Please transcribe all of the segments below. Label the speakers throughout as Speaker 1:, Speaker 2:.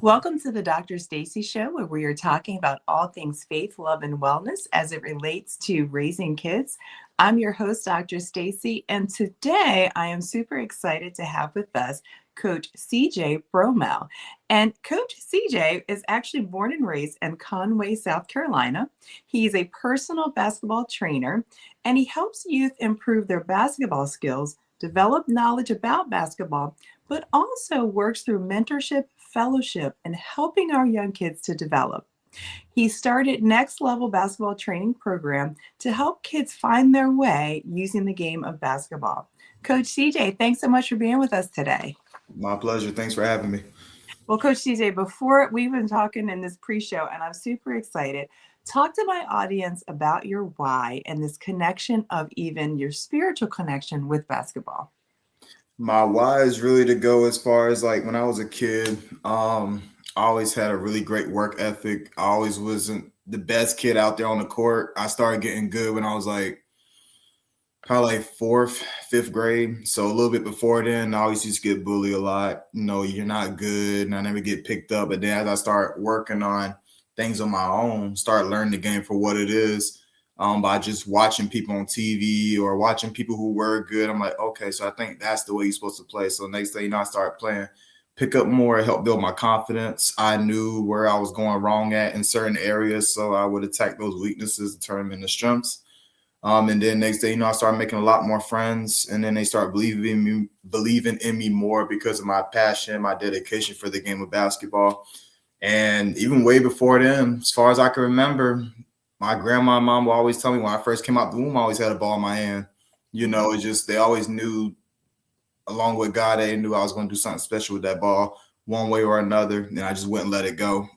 Speaker 1: Welcome to the Dr. Stacy Show, where we are talking about all things faith, love, and wellness as it relates to raising kids. I'm your host, Dr. Stacy, and today I am super excited to have with us Coach CeJay Bromell. And Coach CeJay is actually born and raised in Conway, South Carolina. He's a personal basketball trainer, and he helps youth improve their basketball skills, develop knowledge about basketball, but also works through mentorship, fellowship, and helping our young kids to develop. He started Nxt Lvl Basketball-Training program to help kids find their way using the game of basketball. Coach CeJay, thanks so much for being with us today.
Speaker 2: My pleasure. Thanks for having me.
Speaker 1: Well, Coach CeJay, before we've been talking in this pre-show, and I'm super excited, talk to my audience about your why and this connection of even your spiritual connection with basketball.
Speaker 2: My why is really to go as far as like when I was a kid, I always had a really great work ethic. I always wasn't the best kid out there on the court. I started getting good when I was like probably like fourth, fifth grade. So a little bit before then, I always used to get bullied a lot. You know, you're not good, and I never get picked up. But then as I start working on things on my own, start learning the game for what it is, by just watching people on TV or watching people who were good. I'm like, okay, so I think that's the way you're supposed to play. So next thing you know, I started playing, pick up more, help build my confidence. I knew where I was going wrong at in certain areas, so I would attack those weaknesses and turn them into strengths. And then next day, you know, I started making a lot more friends, and then they start believing in me more because of my passion, my dedication for the game of basketball. And even way before then, as far as I can remember, my grandma and mom will always tell me when I first came out the womb, I always had a ball in my hand. You know, it's just they always knew, along with God, they knew I was going to do something special with that ball one way or another, and I just wouldn't let it go.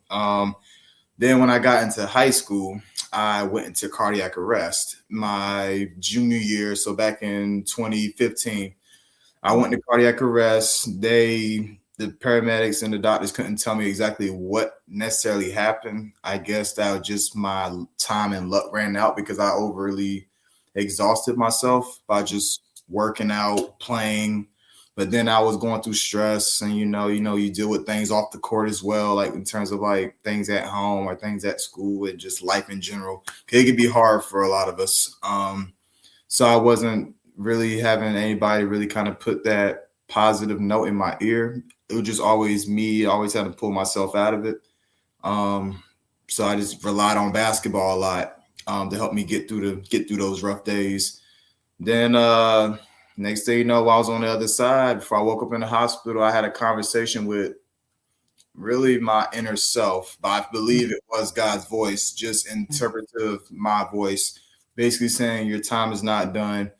Speaker 2: Then when I got into high school, I went into cardiac arrest my junior year. So back in 2015, I went into cardiac arrest. The paramedics and the doctors couldn't tell me exactly what necessarily happened. I guess that was just my time and luck ran out because I overly exhausted myself by just working out, playing. But then I was going through stress, and you deal with things off the court as well, like in terms of like things at home or things at school and just life in general. It could be hard for a lot of us. So I wasn't really having anybody really kind of put that positive note in my ear. It was just always me. I always had to pull myself out of it. So I just relied on basketball a lot to help me get through those rough days. Then next thing you know, while I was on the other side, before I woke up in the hospital, I had a conversation with really my inner self. But I believe it was God's voice, just interpretive, my voice, basically saying your time is not done.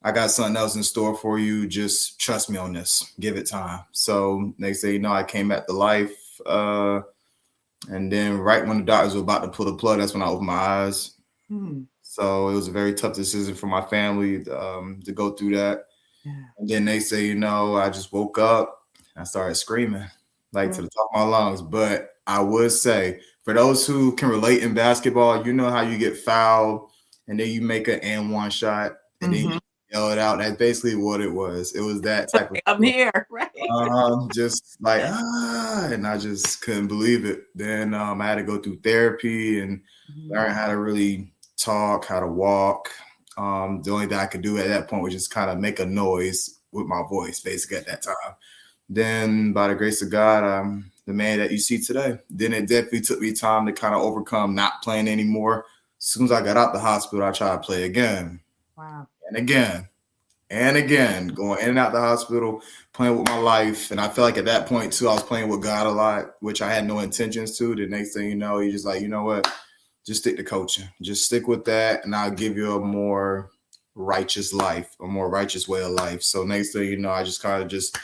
Speaker 2: I got something else in store for you. Just trust me on this. Give it time. So next thing you know, I came back to life. And then right when the doctors were about to pull the plug, that's when I opened my eyes. So it was a very tough decision for my family to go through that. Yeah. And then they say, you know, I just woke up and I started screaming like to the top of my lungs. But I would say for those who can relate in basketball, you know how you get fouled and then you make an and one shot and then you yell it out. That's basically what it was. It was that type of
Speaker 1: I'm here, right?
Speaker 2: Just like, and I just couldn't believe it. Then I had to go through therapy and learn how to really talk, how to walk. The only thing I could do at that point was just kind of make a noise with my voice, basically, at that time. Then, by the grace of God, I'm the man that you see today. Then it definitely took me time to kind of overcome not playing anymore. As soon as I got out the hospital, I tried to play again.
Speaker 1: Wow.
Speaker 2: And again. And again, going in and out the hospital, playing with my life. And I feel like at that point, too, I was playing with God a lot, which I had no intentions to. The next thing you know, you're just like, you know what? Just stick to coaching. Just stick with that, and I'll give you a more righteous life, a more righteous way of life. So next thing you know, I just kind of just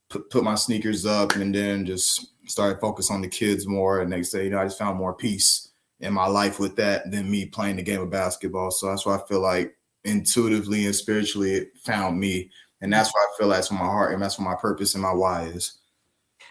Speaker 2: put my sneakers up and then just started focus on the kids more. And next thing you know, I just found more peace in my life with that than me playing the game of basketball. So that's why I feel like intuitively and spiritually it found me. And that's why I feel that's what my heart and that's what my purpose and my why is.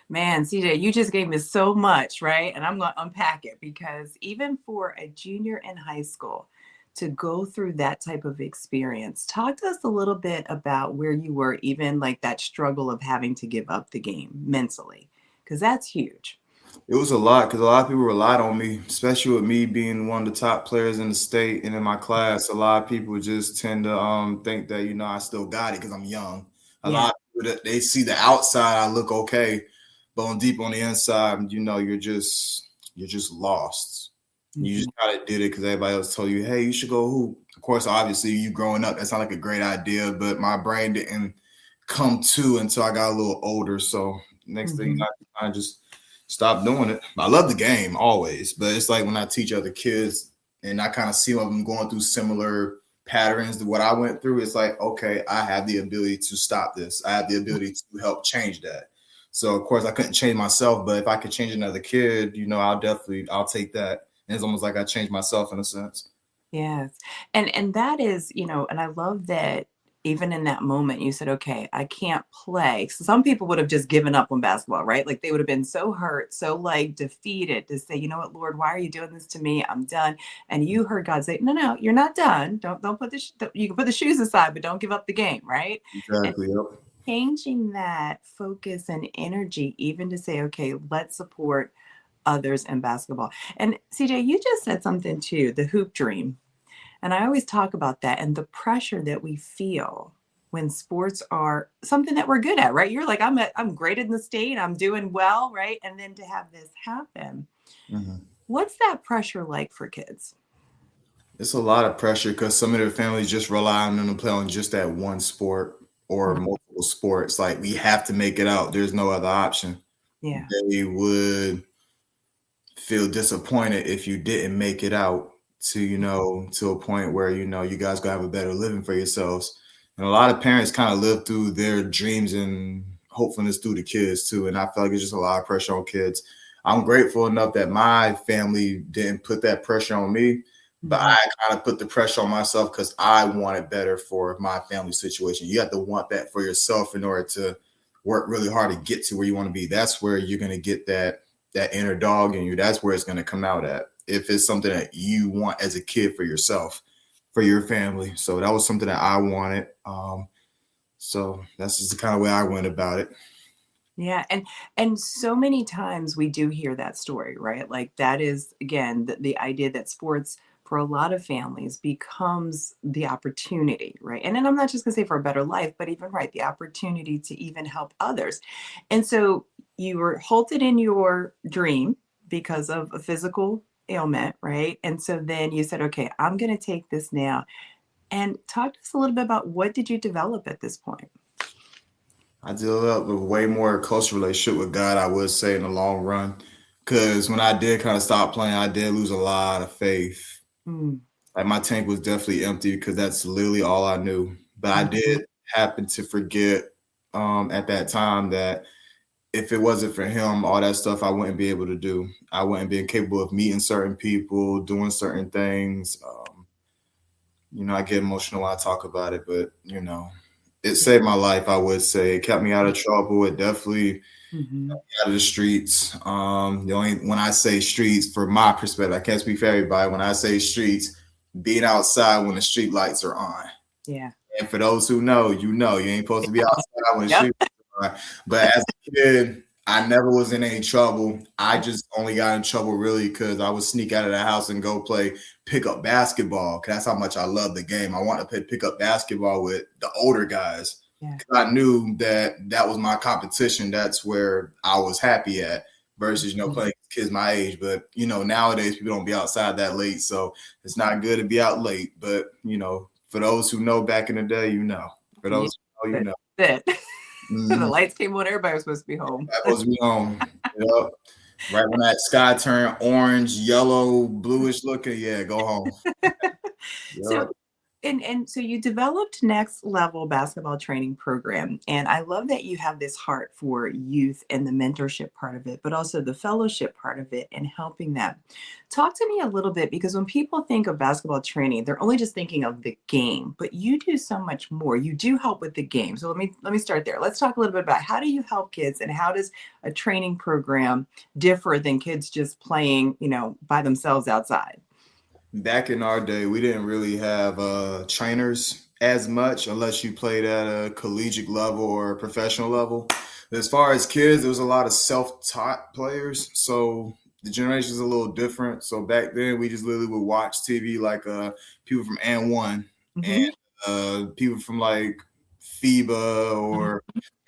Speaker 1: Man, CeJay, you just gave me so much, right? And I'm going to unpack it because even for a junior in high school to go through that type of experience, talk to us a little bit about where you were, even like that struggle of having to give up the game mentally, because that's huge.
Speaker 2: It was a lot because a lot of people relied on me, especially with me being one of the top players in the state and in my class. A lot of people just tend to think that I still got it because I'm young. A
Speaker 1: Yeah.
Speaker 2: lot of people that they see the outside, I look okay, but on deep on the inside, you're just lost. You
Speaker 1: Mhm.
Speaker 2: just kind of did it because everybody else told you, hey, you should go hoop. Of course, obviously, you growing up, that's not like a great idea, but my brain didn't come to until I got a little older. So next thing
Speaker 1: Mhm.
Speaker 2: I just stop doing it. I love the game always, but it's like when I teach other kids and I kind of see them going through similar patterns to what I went through, it's like, okay, I have the ability to stop this. I have the ability to help change that. So of course I couldn't change myself, but if I could change another kid, I'll take that. And it's almost like I changed myself in a sense.
Speaker 1: Yes. And that is, and I love that even in that moment you said, "Okay, I can't play." So some people would have just given up on basketball, right? Like they would have been so hurt, so like defeated to say, "You know what, Lord, why are you doing this to me? I'm done." And you heard God say, "No, no, you're not done. Don't put you can put the shoes aside, but don't give up the game," right? And
Speaker 2: Exactly. Yep.
Speaker 1: changing that focus and energy even to say, "Okay, let's support others in basketball." And CJ, you just said something too, the hoop dream. And I always talk about that and the pressure that we feel when sports are something that we're good at, right? You're like, I'm great in the state, I'm doing well, right? And then to have this happen,
Speaker 2: Mhm.
Speaker 1: what's that pressure like for kids?
Speaker 2: It's a lot of pressure because some of their families just rely on them to play on just that one sport or
Speaker 1: Mhm.
Speaker 2: multiple sports. Like we have to make it out. There's no other option.
Speaker 1: Yeah.
Speaker 2: They would feel disappointed if you didn't make it out to a point where you guys gonna have a better living for yourselves. And a lot of parents kind of live through their dreams and hopefulness through the kids too. And I feel like it's just a lot of pressure on kids. I'm grateful enough that my family didn't put that pressure on me, but
Speaker 1: Mhm.
Speaker 2: I kind of put the pressure on myself because I wanted better for my family situation. You have to want that for yourself in order to work really hard to get to where you want to be. That's where you're gonna get that inner dog in you. That's where it's going to come out at. If it's something that you want as a kid for yourself, for your family. So that was something that I wanted. So that's just the kind of way I went about it.
Speaker 1: Yeah, and so many times we do hear that story, right? Like that is again the idea that sports for a lot of families becomes the opportunity, right? And then I'm not just gonna say for a better life, but even right, the opportunity to even help others. And so you were halted in your dream because of a physical ailment, right? And so then you said, okay, I'm gonna take this now. And talk to us a little bit about what did you develop at this point?
Speaker 2: I developed a way more close relationship with God, I would say, in the long run. Because when I did kind of stop playing, I did lose a lot of faith.
Speaker 1: Mm,
Speaker 2: Like my tank was definitely empty because that's literally all I knew. But I
Speaker 1: mhm,
Speaker 2: did happen to forget at that time that if it wasn't for him, all that stuff I wouldn't be able to do. I wouldn't be capable of meeting certain people, doing certain things. I get emotional when I talk about it, but it
Speaker 1: yeah,
Speaker 2: saved my life. I would say it kept me out of trouble. It definitely
Speaker 1: mhm.
Speaker 2: out of the streets. The only when I say streets, from my perspective, I can't speak for everybody. When I say streets, being outside when the street lights are on.
Speaker 1: Yeah.
Speaker 2: And for those who know, you ain't supposed to be outside when the
Speaker 1: Yep.
Speaker 2: street. But as a kid, I never was in any trouble. I just only got in trouble really because I would sneak out of the house and go play pickup basketball. Cause that's how much I love the game. I want to play pickup basketball with the older guys.
Speaker 1: Yeah.
Speaker 2: Cause I knew that was my competition. That's where I was happy at versus
Speaker 1: Mhm.
Speaker 2: playing kids my age. But nowadays people don't be outside that late, so it's not good to be out late. But for those who know back in the day, For
Speaker 1: Yeah,
Speaker 2: those who know,
Speaker 1: that's it. The
Speaker 2: Mhm.
Speaker 1: lights came on, everybody was supposed to be home.
Speaker 2: That was me on. Yep. Right when that sky turned orange, yellow, bluish looking, yeah, go home.
Speaker 1: So
Speaker 2: Yep.
Speaker 1: and so you developed Next Level Basketball Training Program, and I love that you have this heart for youth and the mentorship part of it, but also the fellowship part of it and helping them. Talk to me a little bit because when people think of basketball training, they're only just thinking of the game, but you do so much more. You do help with the game. So let me start there. Let's talk a little bit about how do you help kids and how does a training program differ than kids just playing, by themselves outside?
Speaker 2: Back in our day, we didn't really have trainers as much unless you played at a collegiate level or a professional level. As far as kids, there was a lot of self-taught players. So the generation is a little different. So back then, we just literally would watch TV like people from N1 and
Speaker 1: Mm-hmm.
Speaker 2: people from like FIBA
Speaker 1: Mm-hmm.
Speaker 2: or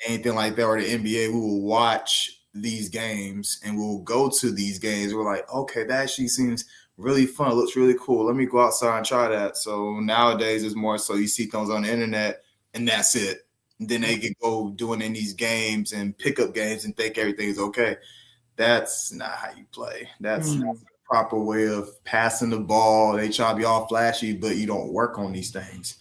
Speaker 2: anything like that, or the NBA. We will watch these games and we'll go to these games. We're like, okay, that actually seems really fun. It looks really cool. Let me go outside and try that. So nowadays, it's more so you see things on the internet and that's it. And then they can go doing in these games and pick up games and think everything's okay. That's not how you play. That's not the proper way of passing the ball. They try to be all flashy, but you don't work on these things.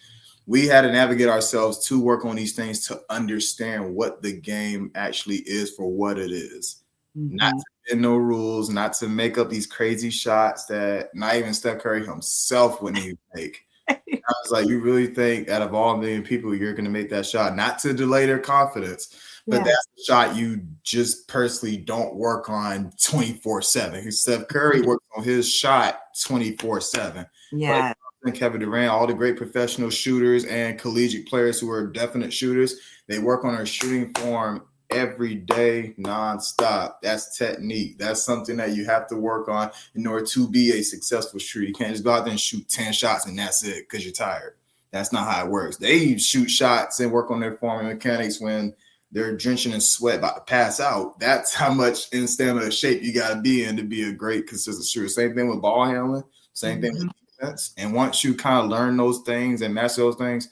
Speaker 2: We had to navigate ourselves to work on these things to understand what the game actually is for what it is. Not
Speaker 1: Mm-hmm.
Speaker 2: to bend no rules, not to make up these crazy shots that not even Steph Curry himself wouldn't even make. I was like, you really think out of all 1 million people, you're going to make that shot? Not to delay their confidence, but
Speaker 1: Yeah.
Speaker 2: that's the shot you just personally don't work on 24/7. Steph Curry works on his shot 24/7. Klay
Speaker 1: Yeah.
Speaker 2: Thompson, Kevin Durant, all the great professional shooters and collegiate players who are definite shooters, they work on their shooting form every day, nonstop. That's technique. That's something that you have to work on in order to be a successful shooter. You can't just go out there and shoot 10 shots and that's it because you're tired. That's not how it works. They shoot shots and work on their form and mechanics when they're drenching in sweat, about to pass out. That's how much in stamina shape you got to be in to be a great, consistent shooter. Same thing with ball handling. Same thing
Speaker 1: Mm-hmm.
Speaker 2: with defense. And once you kind of learn those things and master those things,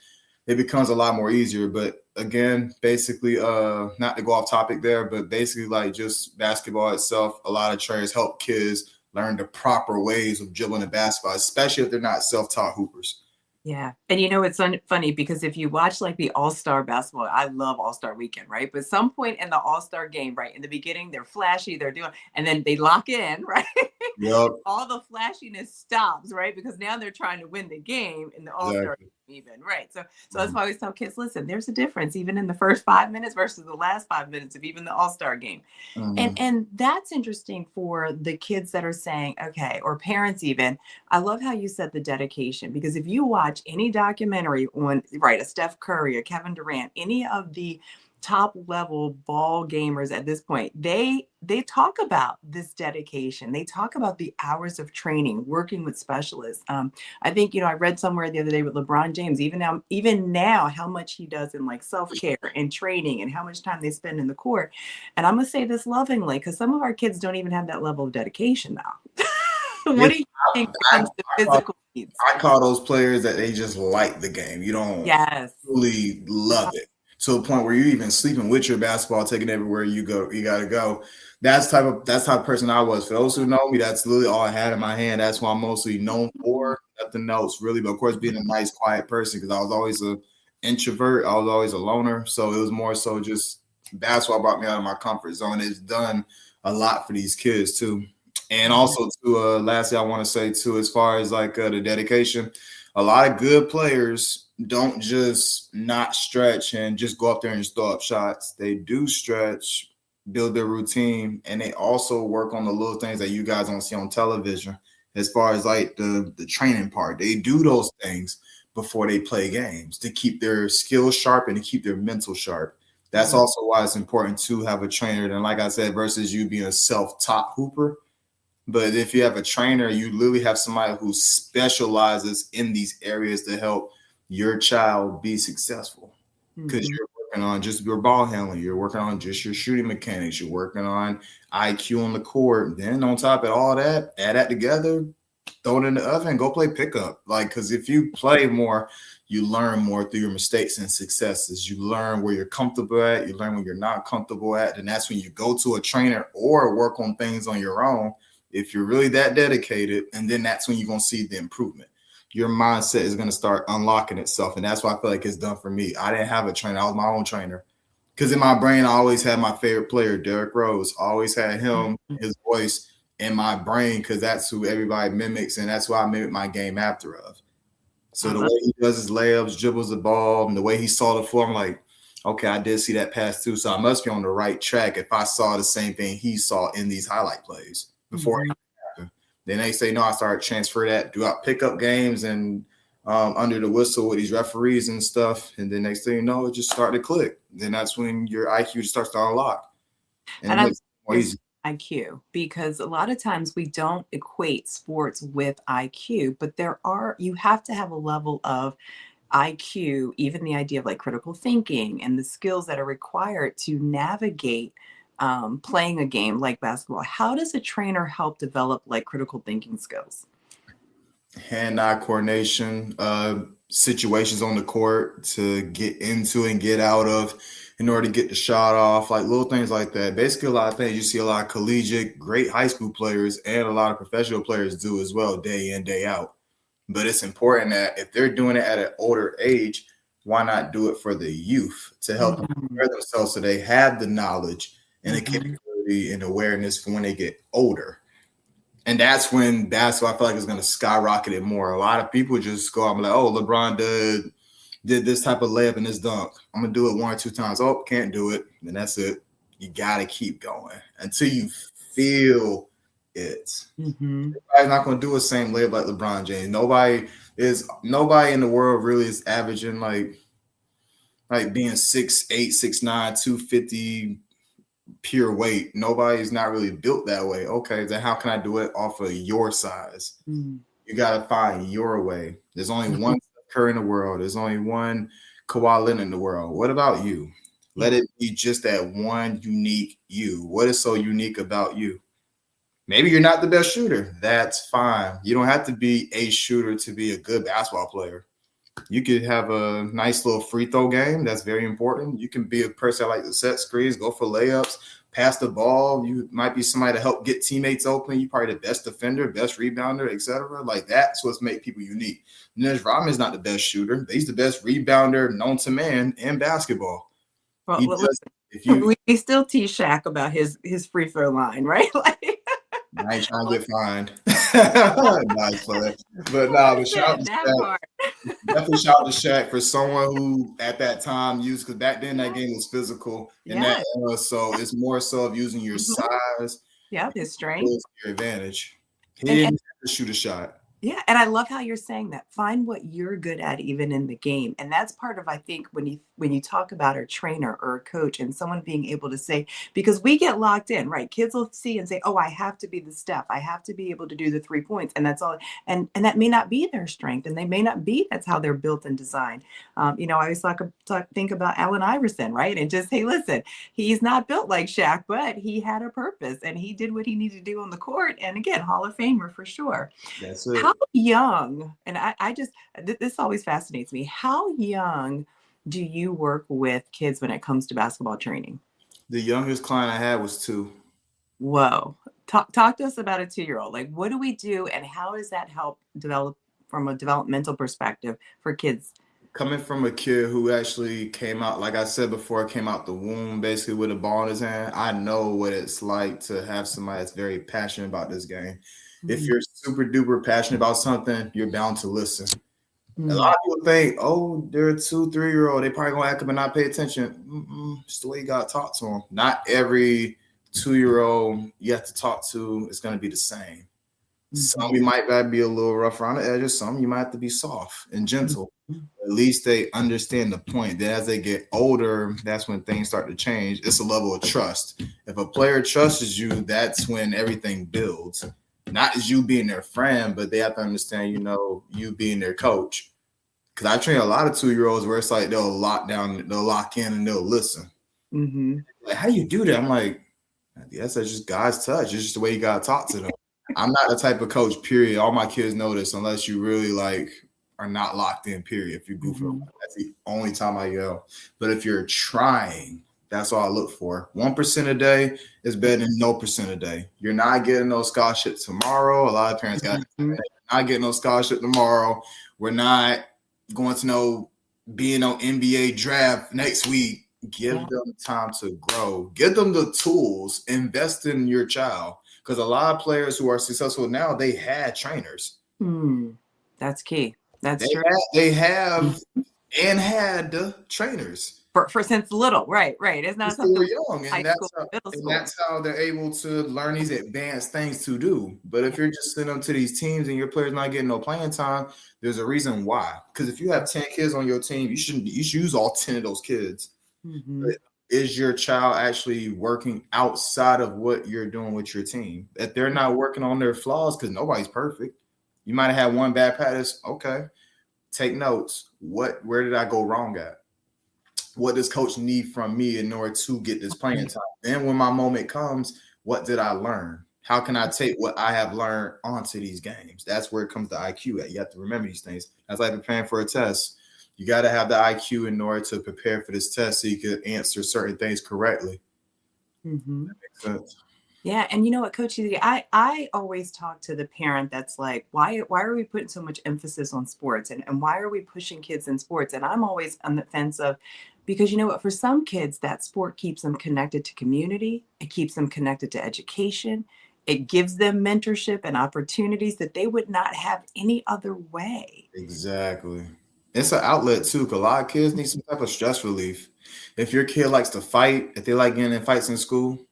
Speaker 2: it becomes a lot more easier. But again, basically, not to go off topic there, but basically like just basketball itself, a lot of trainers help kids learn the proper ways of dribbling the basketball, especially if they're not self-taught hoopers.
Speaker 1: Yeah. And it's funny because if you watch like the All-Star basketball, I love All-Star weekend, right? But some point in the All-Star game, right? In the beginning, they're flashy, they're doing, and then they lock in, right?
Speaker 2: Yep,
Speaker 1: All the flashiness stops, right? Because now they're trying to win the game in the All-Star
Speaker 2: exactly.
Speaker 1: even, right? So that's
Speaker 2: Mhm.
Speaker 1: why I always tell kids, listen, there's a difference even in the first 5 minutes versus the last 5 minutes of even the All-Star game.
Speaker 2: Mhm.
Speaker 1: And that's interesting for the kids that are saying, okay, or parents even. I love how you said the dedication because if you watch any documentary on right, a Steph Curry or Kevin Durant, any of the top level ball gamers at this point, they talk about this dedication. They talk about the hours of training, working with specialists. I think I read somewhere the other day with LeBron James, even now, how much he does in like self care and training, and how much time they spend in the court. And I'm gonna say this lovingly because some of our kids don't even have that level of dedication now.
Speaker 2: Yeah,
Speaker 1: What do you think when it
Speaker 2: I,
Speaker 1: comes to
Speaker 2: I,
Speaker 1: physical needs?
Speaker 2: I call those players that they just like the game. You don't
Speaker 1: Yes.
Speaker 2: really love it to a point where you're even sleeping with your basketball, taking everywhere you go. You got to go. That's type of person I was. For those who know me, that's literally all I had in my hand. That's what I'm mostly known for. Nothing else really. But of course, being a nice, quiet person because I was always an introvert. I was always a loner. So it was more so just basketball brought me out of my comfort zone. It's done a lot for these kids too. And
Speaker 1: Yeah.
Speaker 2: also, to lastly, I want to say too, as far as like the dedication, a lot of good players don't just not stretch and just go up there and just throw up shots. They do stretch, build their routine, and they also work on the little things that you guys don't see on television. As far as like the training part, they do those things before they play games to keep their skills sharp and to keep their mental sharp. That's
Speaker 1: Mhm.
Speaker 2: also why it's important to have a trainer. And like I said, versus you being a self-taught hooper, but if you have a trainer, you literally have somebody who specializes in these areas to help your child be successful. Because
Speaker 1: Mhm.
Speaker 2: you're working on just your ball handling, you're working on just your shooting mechanics, you're working on IQ on the court. Then on top of all that, add that together, throw it in the oven, go play pickup. Like, because if you play more, you learn more through your mistakes and successes. You learn where you're comfortable at, you learn when you're not comfortable at, and that's when you go to a trainer or work on things on your own if you're really that dedicated, and then that's when you're going to see the improvement. Your mindset is going to start unlocking itself. And that's why I feel like it's done for me. I didn't have a trainer. I was my own trainer. Because in my brain, I always had my favorite player, Derrick Rose. I always had him,
Speaker 1: Mhm.
Speaker 2: his voice in my brain because that's who everybody mimics. And that's why I mimic my game after of.
Speaker 1: I
Speaker 2: So the
Speaker 1: love.
Speaker 2: way he does his layups, dribbles the ball, and the way he saw the floor, I'm like, okay, I did see that pass too. So I must be on the right track if I saw the same thing he saw in these highlight plays before.
Speaker 1: Mhm.
Speaker 2: Then they say, no, I started transfer that throughout pickup games and under the whistle with these referees and stuff. And then next thing you know, it just started to click. Then that's when your IQ starts to unlock. And
Speaker 1: And
Speaker 2: it
Speaker 1: I
Speaker 2: makes it more easy.
Speaker 1: IQ, because a lot of times we don't equate sports with IQ, but you have to have a level of IQ, even the idea of like critical thinking and the skills that are required to navigate playing a game like basketball. How does a trainer help develop like critical thinking skills?
Speaker 2: Hand-eye coordination, situations on the court to get into and get out of in order to get the shot off, like little things like that. Basically, a lot of things you see a lot of collegiate, great high school players and a lot of professional players do as well, day in, day out. But it's important that if they're doing it at an older age, why not do it for the youth to help them prepare themselves so they have the knowledge and the capability and awareness for when they get older. And that's when basketball, I feel like, is going to skyrocket it more. A lot of people just go out and be like, oh, LeBron did this type of layup and this dunk. I'm going to do it 1 or 2 times. Oh, can't do it. And that's it. You got to keep going until you feel it. Everybody's not going to do the same layup like LeBron James. Nobody in the world really is averaging like being 6'8", 6'9", 250 pure weight. Nobody's not really built that way. Okay, then how can I do it off of your size? You got to find your way. There's only one Curry in the world. There's only one Kawhi Leonard in the world. What about you? Let it be just that one unique you. What is so unique about you? Maybe you're not the best shooter. That's fine. You don't have to be a shooter to be a good basketball player. You could have a nice little free throw game. That's very important. You can be a person that like to set screens, go for layups, pass the ball. You might be somebody to help get teammates open. You're probably the best defender, best rebounder, etc. Like that's what's make people unique. Dennis Rodman's not the best shooter. He's the best rebounder known to man in basketball.
Speaker 1: Well, we still tease Shaq about his free throw line, right? Like,
Speaker 2: I ain't trying to get fined. Nice play. But but shout out to Shaq. Definitely shout out to Shaq for someone who at that time used, because back then that game was physical in that era. So it's more so of using your size.
Speaker 1: Yeah, his strength.
Speaker 2: Your advantage. He didn't have to shoot a shot.
Speaker 1: Yeah, and I love how you're saying that. Find what you're good at even in the game. And that's part of, I think, when you talk about a trainer or a coach and someone being able to say, because we get locked in, right? Kids will see and say, oh, I have to be the Steph. I have to be able to do the 3 points. And that's all. And that may not be their strength. And they may not be, that's how they're built and designed. I always think about Allen Iverson, right? And just, hey, listen, he's not built like Shaq, but he had a purpose and he did what he needed to do on the court. And again, Hall of Famer for sure.
Speaker 2: That's it.
Speaker 1: How young, and I just, this always fascinates me, how young do you work with kids when it comes to basketball training?
Speaker 2: The youngest client I had was 2.
Speaker 1: Whoa. Talk to us about a 2-year-old. Like, what do we do and how does that help develop from a developmental perspective for kids?
Speaker 2: Coming from a kid who actually came out, like I said before, came out the womb basically with a ball in his hand, I know what it's like to have somebody that's very passionate about this game. If you're super duper passionate about something, you're bound to listen. A lot of people think, oh, they're a 2, 3-year-old. They probably gonna act up and not pay attention. It's the way you gotta talk to them. Not every 2-year-old you have to talk to is gonna be the same. Some you might be a little rough around the edges. Some you might have to be soft and gentle. At least they understand the point. Then as they get older, that's when things start to change. It's a level of trust. If a player trusts you, that's when everything builds. Not as you being their friend, but they have to understand, you being their coach. Because I train a lot of 2-year-olds where it's like they'll lock in, and they'll listen. Like, how do you do that? I'm like, yes, that's just God's touch. It's just the way you gotta talk to them. I'm not the type of coach, period. All my kids know this, unless you really are not locked in, period. If you goof around, that's the only time I yell. But if you're trying, that's all I look for. 1% a day is better than no percent a day. You're not getting no scholarship tomorrow. A lot of parents got not getting no scholarship tomorrow. We're not going to being on NBA draft next week. Give them time to grow. Give them the tools. Invest in your child. Because a lot of players who are successful now, they had trainers.
Speaker 1: That's key. That's true.
Speaker 2: They have and had the trainers.
Speaker 1: For since little, right. It's not
Speaker 2: Since they were
Speaker 1: something
Speaker 2: young,
Speaker 1: high school, middle
Speaker 2: and
Speaker 1: school.
Speaker 2: that's how they're able to learn these advanced things to do. But if you're just sending them to these teams and your players not getting no playing time, there's a reason why. Because if you have 10 kids on your team, you should use all 10 of those kids.
Speaker 1: Mm-hmm.
Speaker 2: But is your child actually working outside of what you're doing with your team? If they're not working on their flaws, because nobody's perfect. You might have had one bad practice. Okay, take notes. Where did I go wrong at? What does coach need from me in order to get this playing time? Then when my moment comes, what did I learn? How can I take what I have learned onto these games? That's where it comes to IQ at. You have to remember these things. That's like preparing for a test. You got to have the IQ in order to prepare for this test so you can answer certain things correctly.
Speaker 1: Mm-hmm.
Speaker 2: That makes sense.
Speaker 1: Yeah, and you know what, Coach CeJay, I always talk to the parent that's like, why are we putting so much emphasis on sports, and why are we pushing kids in sports? And I'm always on the fence of, because you know what, for some kids, that sport keeps them connected to community, it keeps them connected to education, it gives them mentorship and opportunities that they would not have any other way.
Speaker 2: Exactly. It's an outlet too, because a lot of kids need some type of stress relief. If your kid likes to fight, if they like getting in fights in school,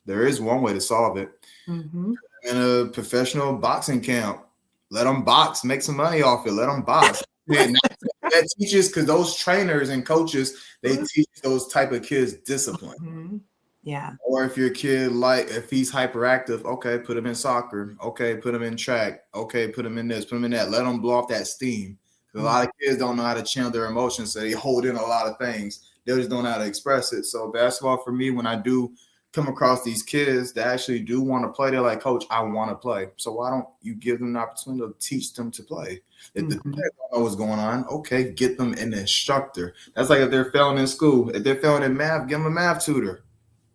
Speaker 2: there is one way to solve it.
Speaker 1: Mm-hmm.
Speaker 2: In a professional boxing camp, let them box, make some money off it. Let them box. And that teaches, because those trainers and coaches, they teach those type of kids discipline.
Speaker 1: Mm-hmm. Yeah.
Speaker 2: Or if your kid, like, if he's hyperactive, okay, put him in soccer. Okay, put him in track. Okay, put him in this, put him in that. Let them blow off that steam. A lot of kids don't know how to channel their emotions, so they hold in a lot of things. They just don't know how to express it. So basketball for me, when I do come across these kids that actually do want to play, they're like, Coach, I want to play. So why don't you give them an opportunity to teach them to play? If the parents don't know what's going on, okay, get them an instructor. That's like if they're failing in school. If they're failing in math, give them a math tutor.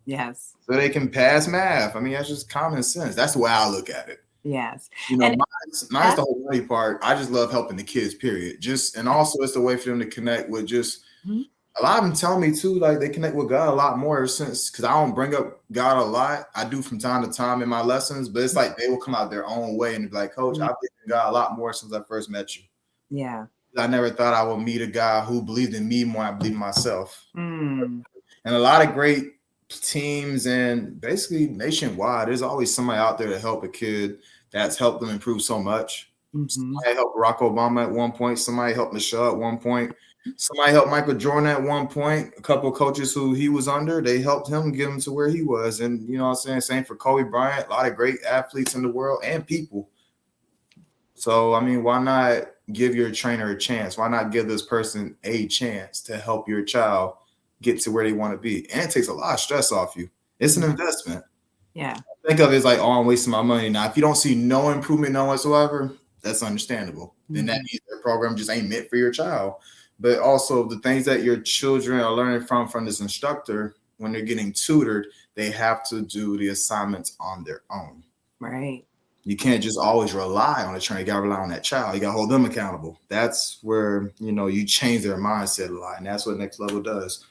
Speaker 1: Yes.
Speaker 2: So they can pass math. I mean, that's just common sense. That's the way I look at it.
Speaker 1: Yes.
Speaker 2: You know,
Speaker 1: And
Speaker 2: mine's the whole money part. I just love helping the kids, period. And also it's a way for them to connect with just a lot of them tell me too, like they connect with God a lot more since, because I don't bring up God a lot. I do from time to time in my lessons, but it's like they will come out their own way and be like, Coach, I believe in God a lot more since I first met you.
Speaker 1: Yeah.
Speaker 2: I never thought I would meet a guy who believed in me more than I believe in myself.
Speaker 1: Mm.
Speaker 2: And a lot of great teams and basically nationwide, there's always somebody out there to help a kid that's helped them improve so much. Somebody helped Barack Obama at one point. Somebody helped Michelle at one point. Somebody helped Michael Jordan at one point. A couple of coaches who he was under, they helped him get him to where he was. And you know what I'm saying? Same for Kobe Bryant. A lot of great athletes in the world and people. So, I mean, why not give your trainer a chance? Why not give this person a chance to help your child get to where they want to be? And it takes a lot of stress off you. It's an investment.
Speaker 1: Yeah.
Speaker 2: Think of it as like, oh, I'm wasting my money. Now, if you don't see no improvement, none whatsoever, that's understandable. Then that means the program just ain't meant for your child. But also the things that your children are learning from this instructor, when they're getting tutored, they have to do the assignments on their own.
Speaker 1: Right.
Speaker 2: You can't just always rely on the trainer. You got to rely on that child. You got to hold them accountable. That's where, you know, you change their mindset a lot. And that's what Nxt Lvl does.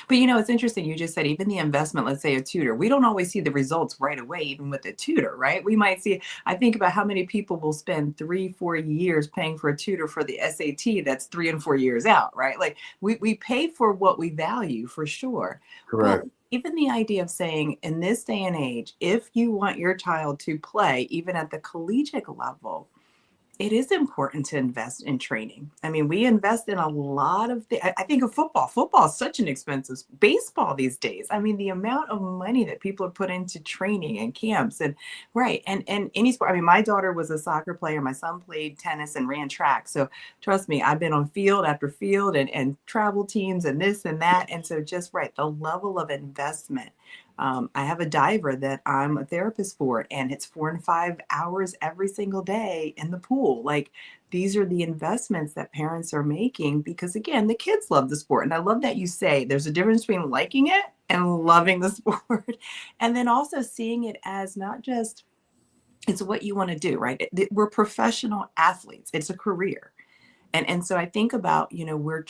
Speaker 1: But you know, it's interesting. You just said even the investment, let's say a tutor, we don't always see the results right away, even with a tutor, right? We might see, I think about how many people will spend 3-4 years paying for a tutor for the SAT that's 3 and 4 years out, right? Like we pay for what we value for sure.
Speaker 2: Correct.
Speaker 1: But even the idea of saying in this day and age, if you want your child to play, even at the collegiate level, it is important to invest in training. I mean, we invest in a lot of I think of football. Football is such an expensive baseball these days. I mean, the amount of money that people are put into training and camps and right. And any sport. I mean, my daughter was a soccer player. My son played tennis and ran track. So trust me, I've been on field after field and travel teams and this and that. And so just right, the level of investment. I have a diver that I'm a therapist for, and it's 4 and 5 hours every single day in the pool. Like these are the investments that parents are making because, again, the kids love the sport. And I love that you say there's a difference between liking it and loving the sport. And then also seeing it as not just it's what you want to do, right? We're professional athletes, it's a career. And so I think about, you know,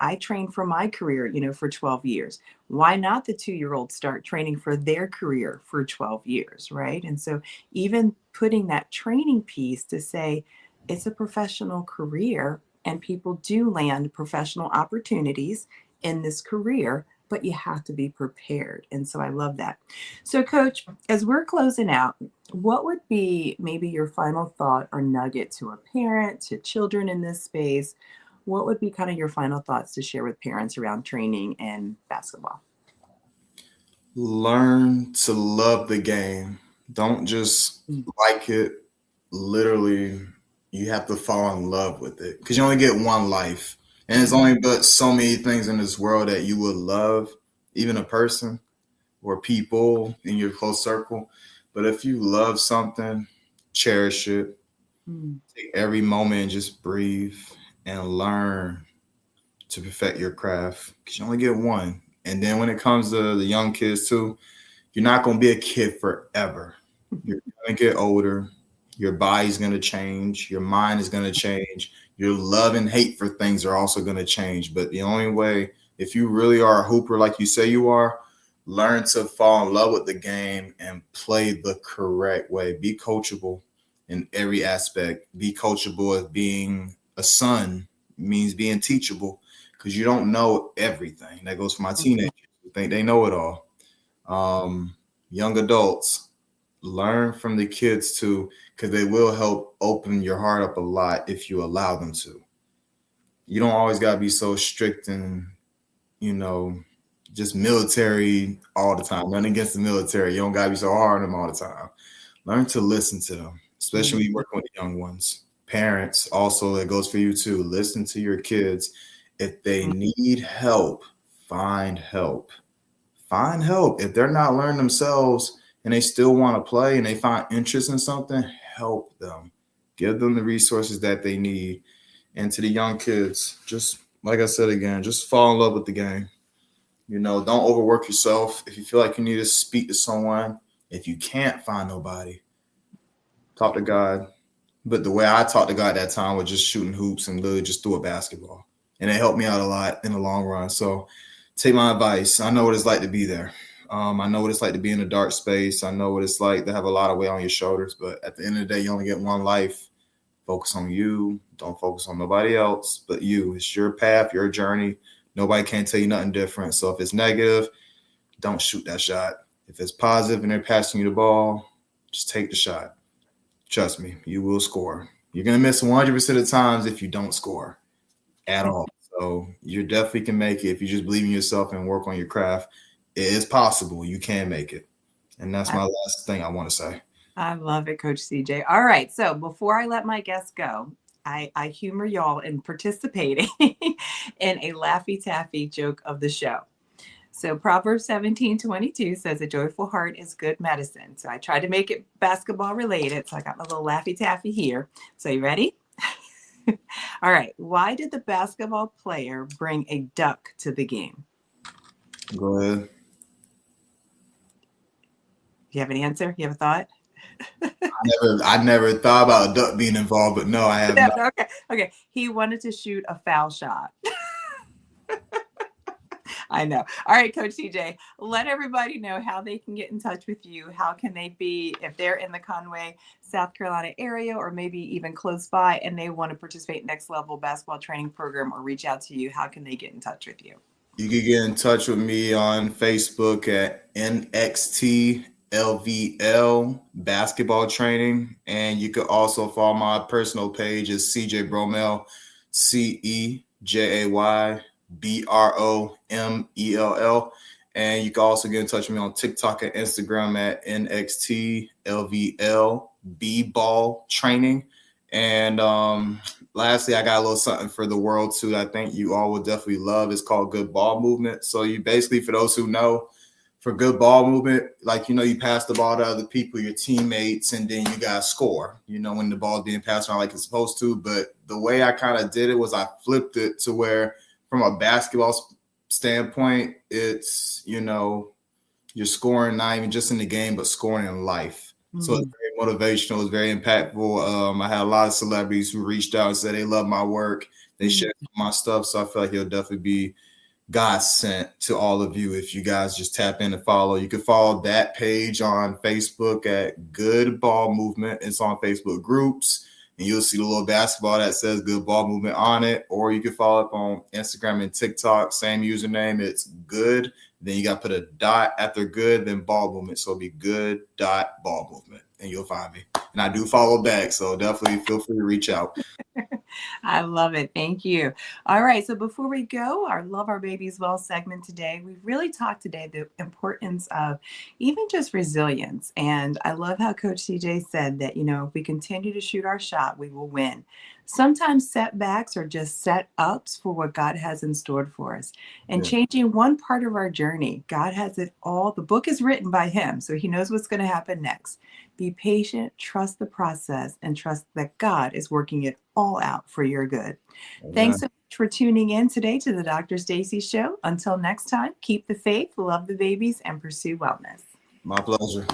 Speaker 1: I trained for my career, you know, for 12 years. Why not the 2-year-old start training for their career for 12 years, right? And so even putting that training piece to say it's a professional career and people do land professional opportunities in this career, but you have to be prepared. And so I love that. So, Coach, as we're closing out, what would be maybe your final thought or nugget to a parent, to children in this space? What would be kind of your final thoughts to share with parents around training and basketball?
Speaker 2: Learn to love the game. Don't just
Speaker 1: Mm.
Speaker 2: like it. Literally, you have to fall in love with it because you only get one life. And there's only but so many things in this world that you would love, even a person or people in your close circle. But if you love something, cherish it.
Speaker 1: Mm.
Speaker 2: Take every moment and just breathe and learn to perfect your craft because you only get one. And then when it comes to the young kids too, you're not going to be a kid forever. You're going to get older. Your body's going to change. Your mind is going to change. Your love and hate for things are also going to change. But the only way, if you really are a hooper like you say you are, learn to fall in love with the game and play the correct way. Be coachable in every aspect. Be coachable as being a son means being teachable because you don't know everything. That goes for my teenagers who think they know it all. Young adults, learn from the kids too, because they will help open your heart up a lot if you allow them to. You don't always got to be so strict and, you know, just military all the time. Nothing against the military. You don't got to be so hard on them all the time. Learn to listen to them, especially when you're working with the young ones. Parents, also, that goes for you too. Listen to your kids. If they need help, find help. Find help. If they're not learning themselves and they still want to play and they find interest in something, help them. Give them the resources that they need. And to the young kids, just like I said again, just fall in love with the game. You know, don't overwork yourself. If you feel like you need to speak to someone, if you can't find nobody, talk to God. But the way I talked to God that time was just shooting hoops and literally just threw a basketball. And it helped me out a lot in the long run. So take my advice. I know what it's like to be there. I know what it's like to be in a dark space. I know what it's like to have a lot of weight on your shoulders. But at the end of the day, you only get one life. Focus on you. Don't focus on nobody else but you. It's your path, your journey. Nobody can tell you nothing different. So if it's negative, don't shoot that shot. If it's positive and they're passing you the ball, just take the shot. Trust me, you will score. You're going to miss 100% of times if you don't score at all. So you definitely can make it if you just believe in yourself and work on your craft. It is possible. You can make it. And that's my last thing I want to say.
Speaker 1: I love it, Coach CJ. All right. So before I let my guests go, I humor y'all in participating in a Laffy Taffy joke of the show. So Proverbs 17:22 says a joyful heart is good medicine. So I tried to make it basketball related. So I got my little Laffy Taffy here. So you ready? All right. Why did the basketball player bring a duck to the game?
Speaker 2: Go ahead.
Speaker 1: You have an answer? You have a thought?
Speaker 2: I never thought about a duck being involved, but no, I have not.
Speaker 1: Okay. Okay. He wanted to shoot a foul shot. I know. All right, Coach CJ, let everybody know how they can get in touch with you. How can they be, if they're in the Conway, South Carolina area, or maybe even close by, and they want to participate in Next Level Basketball Training Program or reach out to you, how can they get in touch with you?
Speaker 2: You can get in touch with me on Facebook at Nxt Lvl Basketball-Training. And you could also follow my personal page is CeJay Bromell, CeJay Bromell. And you can also get in touch with me on TikTok and Instagram at Nxt Lvl B-Ball-Training. And lastly, I got a little something for the world too that I think you all will definitely love. It's called Good Ball Movement. So you basically, for those who know, for good ball movement, like, you know, you pass the ball to other people, your teammates, and then you got to score, you know, when the ball's being passed around like it's supposed to. But the way I kind of did it was I flipped it to where from a basketball standpoint, it's, you know, you're scoring not even just in the game, but scoring in life. Mm-hmm. So it's very motivational. It's very impactful. I had a lot of celebrities who reached out and said they love my work. They shared my stuff. So I feel like he'll definitely be God sent to all of you if you guys just tap in and follow. You can follow that page on Facebook at Good Ball Movement. It's on Facebook groups. and you'll see the little basketball that says Good Ball Movement on it. Or you can follow up on Instagram and TikTok, same username. It's good. Then you got to put a dot after good, then ball movement. So it'll be good dot ball movement, and you'll find me. And I do follow back, so definitely feel free to reach out.
Speaker 1: I love it. Thank you. All right. So before we go, our Love Our Babies Well segment today, we really talked today the importance of even just resilience. And I love how Coach CeJay said that, if we continue to shoot our shot, we will win. Sometimes setbacks are just set ups for what God has in store for us. And
Speaker 2: Yeah.
Speaker 1: changing one part of our journey, God has it all. The book is written by Him, so He knows what's going to happen next. Be patient, trust the process, and trust that God is working it all out for your good. Thanks so much for tuning in today to the Dr. Stacy Show. Until next time, keep the faith, love the babies, and pursue wellness.
Speaker 2: My pleasure.